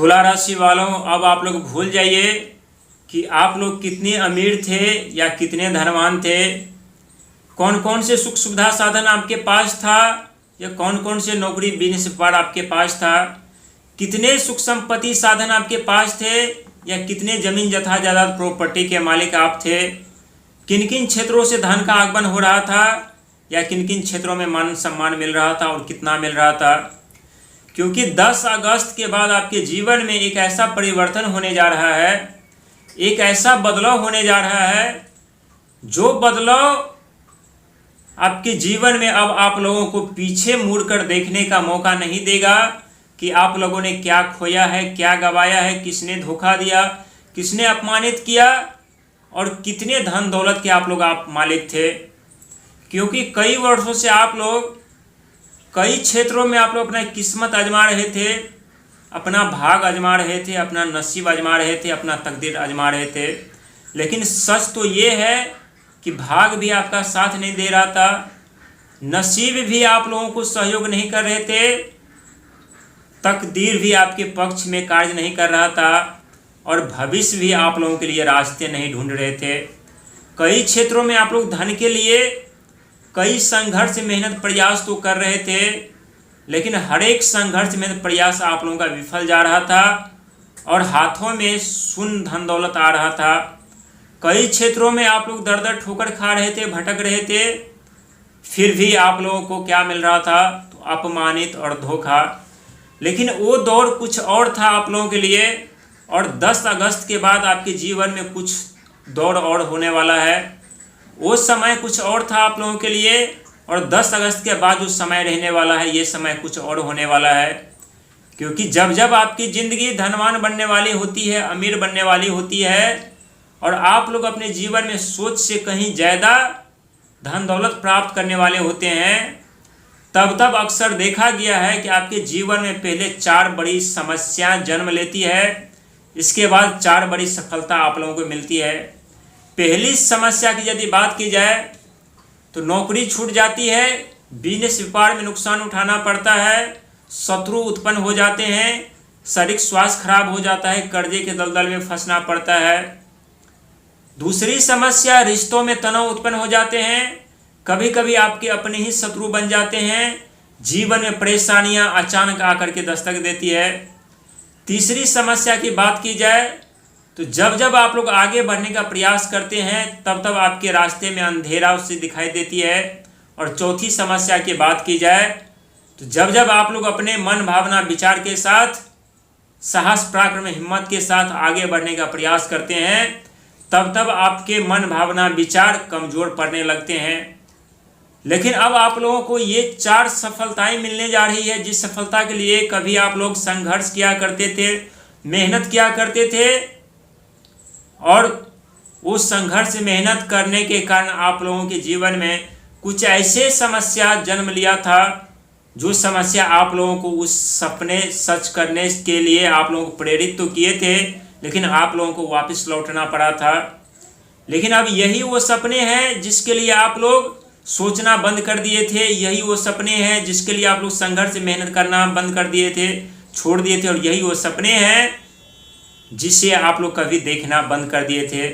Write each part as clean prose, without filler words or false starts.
तुला राशि वालों, अब आप लोग भूल जाइए कि आप लोग कितने अमीर थे या कितने धनवान थे, कौन कौन से सुख सुविधा साधन आपके पास था या कौन कौन से नौकरी बिजनेस व्यापार आपके पास था, कितने सुख संपत्ति साधन आपके पास थे या कितने जमीन जथा जायदाद प्रॉपर्टी के मालिक आप थे, किन किन क्षेत्रों से धन का आगमन हो रहा था या किन किन क्षेत्रों में मान सम्मान मिल रहा था और कितना मिल रहा था। क्योंकि 10 अगस्त के बाद आपके जीवन में एक ऐसा परिवर्तन होने जा रहा है, एक ऐसा बदलाव होने जा रहा है, जो बदलाव आपके जीवन में अब आप लोगों को पीछे मुड़कर देखने का मौका नहीं देगा कि आप लोगों ने क्या खोया है, क्या गवाया है, किसने धोखा दिया, किसने अपमानित किया और कितने धन दौलत के आप मालिक थे। क्योंकि कई वर्षों से आप लोग कई क्षेत्रों में आप लोग अपना किस्मत आजमा रहे थे, अपना भाग आजमा रहे थे, अपना नसीब आजमा रहे थे, अपना तकदीर आजमा रहे थे। लेकिन सच तो ये है कि भाग भी आपका साथ नहीं दे रहा था, नसीब भी आप लोगों को सहयोग नहीं कर रहे थे, तकदीर भी आपके पक्ष में कार्य नहीं कर रहा था और भविष्य भी आप लोगों के लिए रास्ते नहीं ढूंढ रहे थे। कई क्षेत्रों में आप लोग धन के लिए कई संघर्ष मेहनत प्रयास तो कर रहे थे, लेकिन हर एक संघर्ष मेहनत प्रयास आप लोगों का विफल जा रहा था और हाथों में शून्य धन दौलत आ रहा था। कई क्षेत्रों में आप लोग दर दर ठोकर खा रहे थे, भटक रहे थे, फिर भी आप लोगों को क्या मिल रहा था, तो अपमानित और धोखा। लेकिन वो दौर कुछ और था आप लोगों के लिए और 10 अगस्त के बाद आपके जीवन में कुछ दौर और होने वाला है। वो समय कुछ और था आप लोगों के लिए और 10 अगस्त के बाद जो समय रहने वाला है, ये समय कुछ और होने वाला है। क्योंकि जब जब आपकी ज़िंदगी धनवान बनने वाली होती है, अमीर बनने वाली होती है और आप लोग अपने जीवन में सोच से कहीं ज़्यादा धन दौलत प्राप्त करने वाले होते हैं, तब अक्सर देखा गया है कि आपके जीवन में पहले 4 बड़ी समस्याएं जन्म लेती है, इसके बाद 4 बड़ी सफलता आप लोगों को मिलती है। पहली समस्या की यदि बात की जाए तो नौकरी छूट जाती है, बिजनेस व्यापार में नुकसान उठाना पड़ता है, शत्रु उत्पन्न हो जाते हैं, शारीरिक स्वास्थ्य खराब हो जाता है, कर्जे के दलदल में फंसना पड़ता है। दूसरी समस्या, रिश्तों में तनाव उत्पन्न हो जाते हैं, कभी कभी आपके अपने ही शत्रु बन जाते हैं, जीवन में परेशानियां अचानक आकर के दस्तक देती है। तीसरी समस्या की बात की जाए तो जब जब आप लोग आगे बढ़ने का प्रयास करते हैं तब आपके रास्ते में अंधेरा उससे दिखाई देती है। और चौथी समस्या की बात की जाए तो जब जब आप लोग अपने मन भावना विचार के साथ साहस पराक्रम हिम्मत के साथ आगे बढ़ने का प्रयास करते हैं तब आपके मन भावना विचार कमज़ोर पड़ने लगते हैं। लेकिन अब आप लोगों को ये 4 सफलताएं मिलने जा रही है, जिस सफलता के लिए कभी आप लोग संघर्ष किया करते थे, मेहनत किया करते थे और उस संघर्ष मेहनत करने के कारण आप लोगों के जीवन में कुछ ऐसे समस्या जन्म लिया था जो समस्या आप लोगों को उस सपने सच करने के लिए आप लोगों को प्रेरित तो किए थे, लेकिन आप लोगों को वापस लौटना पड़ा था। लेकिन अब यही वो सपने हैं जिसके लिए आप लोग सोचना बंद कर दिए थे, यही वो सपने हैं जिसके लिए आप लोग संघर्ष मेहनत करना बंद कर दिए थे, छोड़ दिए थे, और यही वो सपने हैं जिसे आप लोग कभी देखना बंद कर दिए थे।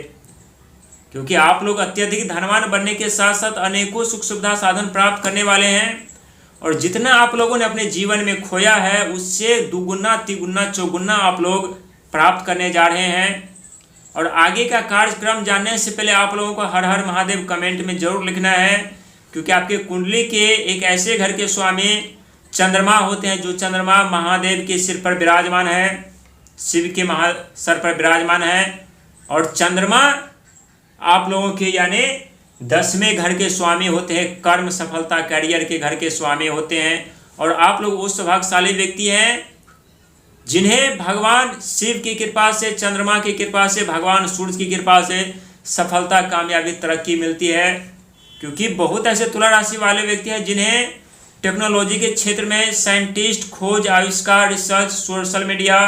क्योंकि आप लोग अत्यधिक धनवान बनने के साथ साथ अनेकों सुख सुविधा साधन प्राप्त करने वाले हैं और जितना आप लोगों ने अपने जीवन में खोया है उससे दुगुना तिगुना चौगुना आप लोग प्राप्त करने जा रहे हैं। और आगे का कार्यक्रम जानने से पहले आप लोगों को हर हर महादेव कमेंट में जरूर लिखना है, क्योंकि आपके कुंडली के एक ऐसे घर के स्वामी चंद्रमा होते हैं जो चंद्रमा महादेव के सिर पर विराजमान है, शिव के सर पर विराजमान है। और चंद्रमा आप लोगों के यानी 10वें घर के स्वामी होते हैं, कर्म सफलता करियर के घर के स्वामी होते हैं। और आप लोग वो सौभाग्यशाली व्यक्ति हैं जिन्हें भगवान शिव की कृपा से, चंद्रमा की कृपा से, भगवान सूर्य की कृपा से सफलता कामयाबी तरक्की मिलती है। क्योंकि बहुत ऐसे तुला राशि वाले व्यक्ति हैं जिन्हें टेक्नोलॉजी के क्षेत्र में साइंटिस्ट, खोज, आविष्कार, research, social media,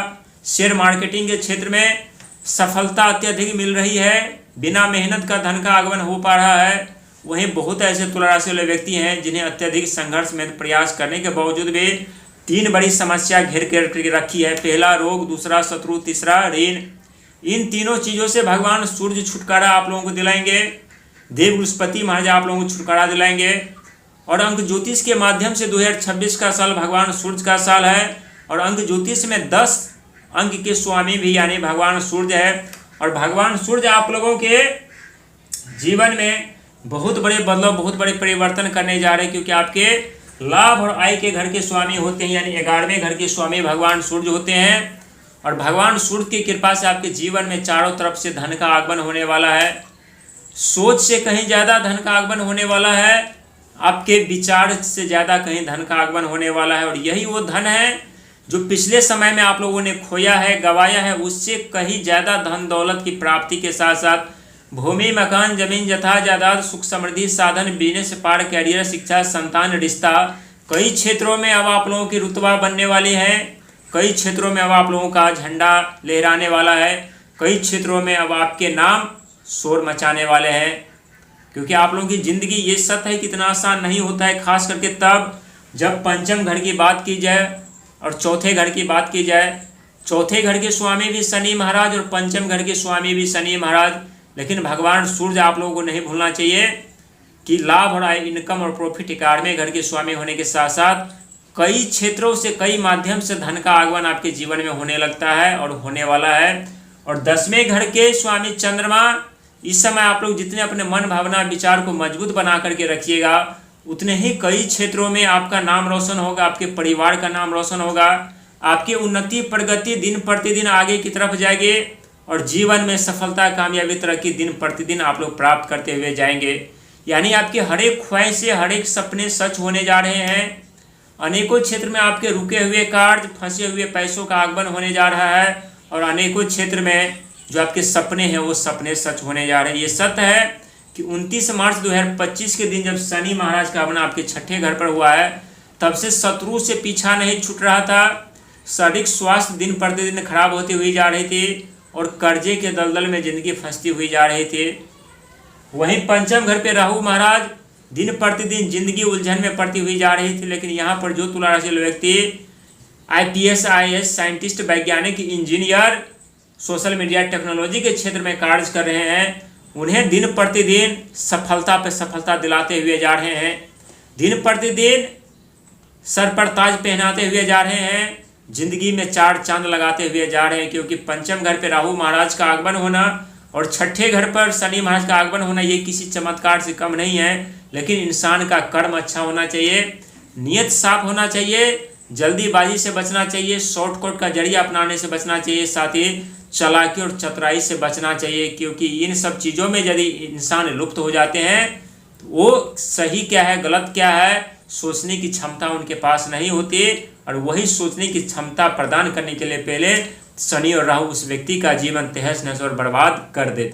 share marketing के क्षेत्र में सफलता अत्यधिक मिल रही है, बिना मेहनत का धन का आगमन हो पा रहा है। वहीं बहुत ऐसे तुला राशि वाले व्यक्ति हैं जिन्हें अत्यधिक संघर्ष में प्रयास करने के बावजूद भी 3 बड़ी समस्या घेर कर रखी है। पहला रोग, दूसरा शत्रु, तीसरा ऋण। इन तीनों चीज़ों से भगवान सूर्य छुटकारा आप लोगों को दिलाएंगे। देव बृहस्पति महाराज आप लोगों को छुटकारा दिलाएंगे। और अंक ज्योतिष के माध्यम से 2026 का साल भगवान सूर्य का साल है। और अंक ज्योतिष में 10 अंक के स्वामी भी यानी भगवान सूर्य है। और भगवान सूर्य आप लोगों के जीवन में बहुत बड़े बदलाव, बहुत बड़े परिवर्तन करने जा रहे हैं, क्योंकि आपके लाभ और आय के घर के स्वामी होते हैं, यानी 11वें घर के स्वामी भगवान सूर्य होते हैं। और भगवान सूर्य की कृपा से आपके जीवन में चारों तरफ से धन का आगमन होने वाला है। सोच से कहीं ज़्यादा धन का आगमन होने वाला है। आपके विचार से ज़्यादा कहीं धन का आगमन होने वाला है। और यही वो धन है जो पिछले समय में आप लोगों ने खोया है, गंवाया है, उससे कहीं ज़्यादा धन दौलत की प्राप्ति के साथ साथ भूमि, मकान, जमीन, जथा जायदाद, सुख समृद्धि, साधन, बिजनेस, व्यापार, कैरियर, शिक्षा, संतान, रिश्ता, कई क्षेत्रों में अब आप लोगों की रुतबा बनने वाली है। कई क्षेत्रों में अब आप लोगों का झंडा लहराने वाला है। कई क्षेत्रों में अब आपके नाम शोर मचाने वाले हैं, क्योंकि आप लोगों की ज़िंदगी, ये सत्य है कि इतना आसान नहीं होता है, खास करके तब जब पंचम घर की बात की जाए और चौथे घर की बात की जाए। चौथे घर के स्वामी भी शनि महाराज और पंचम घर के स्वामी भी शनि महाराज। लेकिन भगवान सूर्य आप लोगों को नहीं भूलना चाहिए कि लाभ और आय, इनकम और प्रॉफिट 11वें घर के स्वामी होने के साथ साथ कई क्षेत्रों से, कई माध्यम से धन का आगमन आपके जीवन में होने लगता है और होने वाला है। और 10वें घर के स्वामी चंद्रमा, इस समय आप लोग जितने अपने मन, भावना, विचार को मजबूत बना करके रखिएगा, उतने ही कई क्षेत्रों में आपका नाम रोशन होगा, आपके परिवार का नाम रोशन होगा, आपकी उन्नति, प्रगति दिन प्रतिदिन आगे की तरफ जाएगी और जीवन में सफलता, कामयाबी, तरक्की दिन प्रतिदिन आप लोग प्राप्त करते हुए जाएंगे। यानी आपके हर एक ख्वाहिशें, हर एक सपने सच होने जा रहे हैं। अनेकों क्षेत्र में आपके रुके हुए कार्य, फंसे हुए पैसों का आगमन होने जा रहा है। और अनेकों क्षेत्र में जो आपके सपने हैं वो सपने सच होने जा रहे हैं। ये सत्य है कि 29 मार्च 2025 के दिन जब शनि महाराज का आगमन आपके 6ठे घर पर हुआ है, तब से शत्रु से पीछा नहीं छूट रहा था। शारीरिक स्वास्थ्य दिन प्रतिदिन खराब होती हुई जा रही थी और कर्जे के दलदल में जिंदगी फंसती हुई जा रही थी। वहीं पंचम घर पे राहु महाराज दिन प्रतिदिन जिंदगी उलझन में पड़ती हुई जा रही थी। लेकिन यहाँ पर जो तुला राशि वाले व्यक्ति IPS, IAS, साइंटिस्ट, वैज्ञानिक, इंजीनियर, सोशल मीडिया, टेक्नोलॉजी के क्षेत्र में कार्य कर रहे हैं, उन्हें दिन प्रतिदिन सफलता पे सफलता दिलाते हुए जा रहे हैं। दिन प्रतिदिन सर पर ताज पहनाते हुए जा रहे हैं, जिंदगी में 4 चांद लगाते हुए जा रहे हैं। क्योंकि पंचम घर पे राहु महाराज का आगमन होना और 6ठे घर पर शनि महाराज का आगमन होना ये किसी चमत्कार से कम नहीं है। लेकिन इंसान का कर्म अच्छा होना चाहिए, नियत साफ होना चाहिए, जल्दीबाजी से बचना चाहिए, शॉर्टकट का जरिया अपनाने से बचना चाहिए, साथ ही चालाकी और चतुराई से बचना चाहिए। क्योंकि इन सब चीज़ों में यदि इंसान लुप्त हो जाते हैं तो वो सही क्या है, गलत क्या है, सोचने की क्षमता उनके पास नहीं होती। और वही सोचने की क्षमता प्रदान करने के लिए पहले शनि और राहु उस व्यक्ति का जीवन तहस नहस और बर्बाद कर देते।